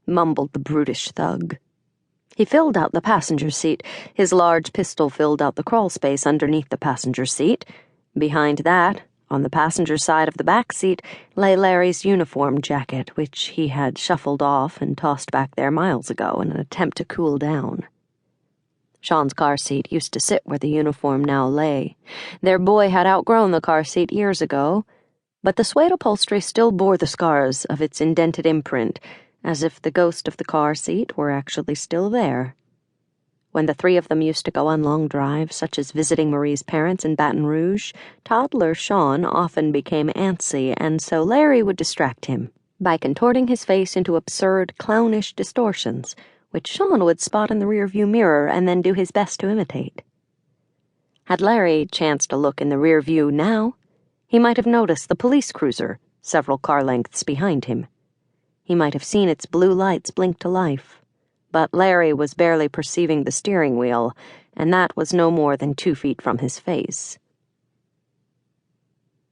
mumbled the brutish thug. He filled out the passenger seat. His large pistol filled out the crawl space underneath the passenger seat. Behind that, on the passenger side of the back seat, lay Larry's uniform jacket, which he had shuffled off and tossed back there miles ago in an attempt to cool down. Sean's car seat used to sit where the uniform now lay. Their boy had outgrown the car seat years ago, but the suede upholstery still bore the scars of its indented imprint, as if the ghost of the car seat were actually still there. When the three of them used to go on long drives, such as visiting Marie's parents in Baton Rouge, toddler Sean often became antsy, and so Larry would distract him by contorting his face into absurd, clownish distortions, which Sean would spot in the rearview mirror and then do his best to imitate. Had Larry chanced to look in the rear view now, he might have noticed the police cruiser several car lengths behind him. He might have seen its blue lights blink to life, but Larry was barely perceiving the steering wheel, and that was no more than 2 feet from his face.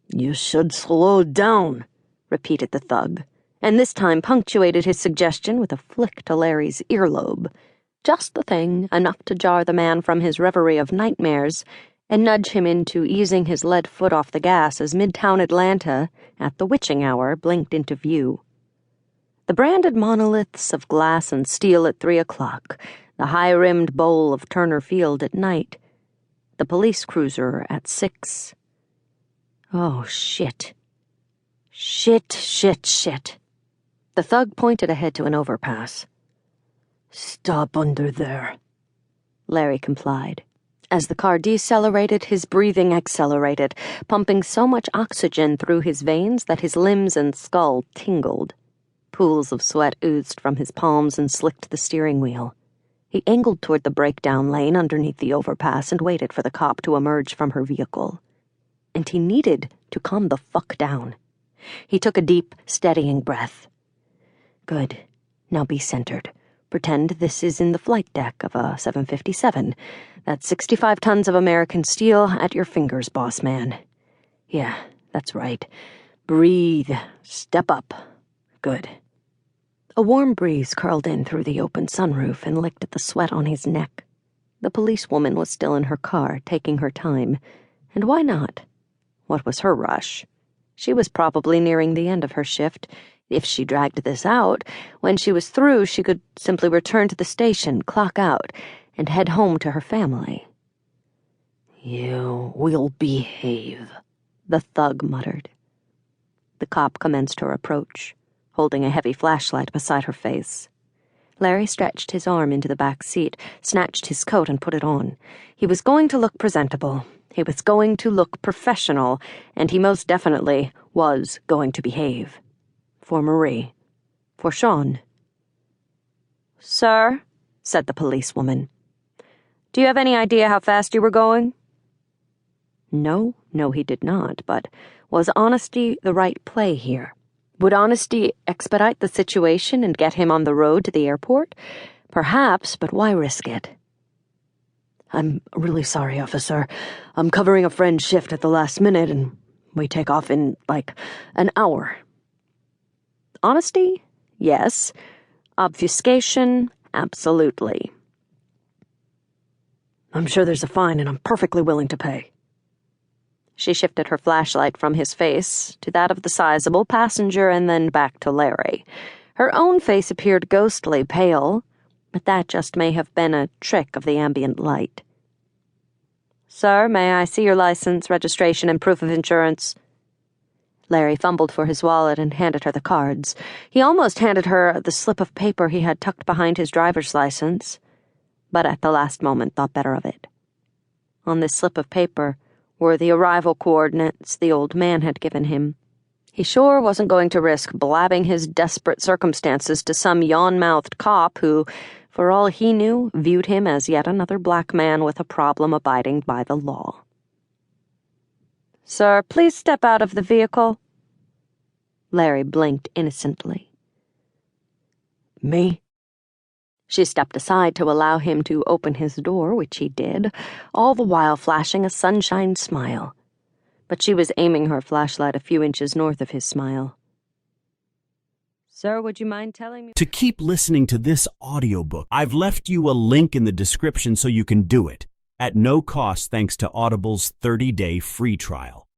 "You should slow down," repeated the thug, and this time punctuated his suggestion with a flick to Larry's earlobe. Just the thing, enough to jar the man from his reverie of nightmares and nudge him into easing his lead foot off the gas as Midtown Atlanta, at the witching hour, blinked into view. The branded monoliths of glass and steel at 3 o'clock, the high-rimmed bowl of Turner Field at night, the police cruiser at 6. Oh, shit. Shit. The thug pointed ahead to an overpass. "Stop under there," Larry complied. As the car decelerated, his breathing accelerated, pumping so much oxygen through his veins that his limbs and skull tingled. Pools of sweat oozed from his palms and slicked the steering wheel. He angled toward the breakdown lane underneath the overpass and waited for the cop to emerge from her vehicle. And he needed to calm the fuck down. He took a deep, steadying breath. Good. Now be centered. Pretend this is in the flight deck of a 757. That's 65 tons of American steel at your fingers, boss man. Yeah, that's right. Breathe. Step up. Good. A warm breeze curled in through the open sunroof and licked at the sweat on his neck. The policewoman was still in her car, taking her time. And why not? What was her rush? She was probably nearing the end of her shift. If she dragged this out, when she was through, she could simply return to the station, clock out, and head home to her family. "You will behave," the thug muttered. The cop commenced her approach, holding a heavy flashlight beside her face. Larry stretched his arm into the back seat, snatched his coat and put it on. He was going to look presentable. He was going to look professional, and he most definitely was going to behave. For Marie. For Sean. "Sir," said the policewoman, "do you have any idea how fast you were going?" No, he did not, but was honesty the right play here? Would honesty expedite the situation and get him on the road to the airport? Perhaps, but why risk it? "I'm really sorry, officer. I'm covering a friend's shift at the last minute, and we take off in, an hour." Honesty? Yes. Obfuscation? Absolutely. "I'm sure there's a fine, and I'm perfectly willing to pay." She shifted her flashlight from his face to that of the sizable passenger and then back to Larry. Her own face appeared ghostly pale, but that just may have been a trick of the ambient light. "Sir, may I see your license, registration, and proof of insurance?" Larry fumbled for his wallet and handed her the cards. He almost handed her the slip of paper he had tucked behind his driver's license, but at the last moment thought better of it. On this slip of paper were the arrival coordinates the old man had given him. He sure wasn't going to risk blabbing his desperate circumstances to some yawn-mouthed cop who, for all he knew, viewed him as yet another black man with a problem abiding by the law. "Sir, please step out of the vehicle." Larry blinked innocently. "Me?" She stepped aside to allow him to open his door, which he did, all the while flashing a sunshine smile. But she was aiming her flashlight a few inches north of his smile. Sir, would you mind telling me? To keep listening to this audiobook, I've left you a link in the description so you can do it, at no cost thanks to Audible's 30-day free trial.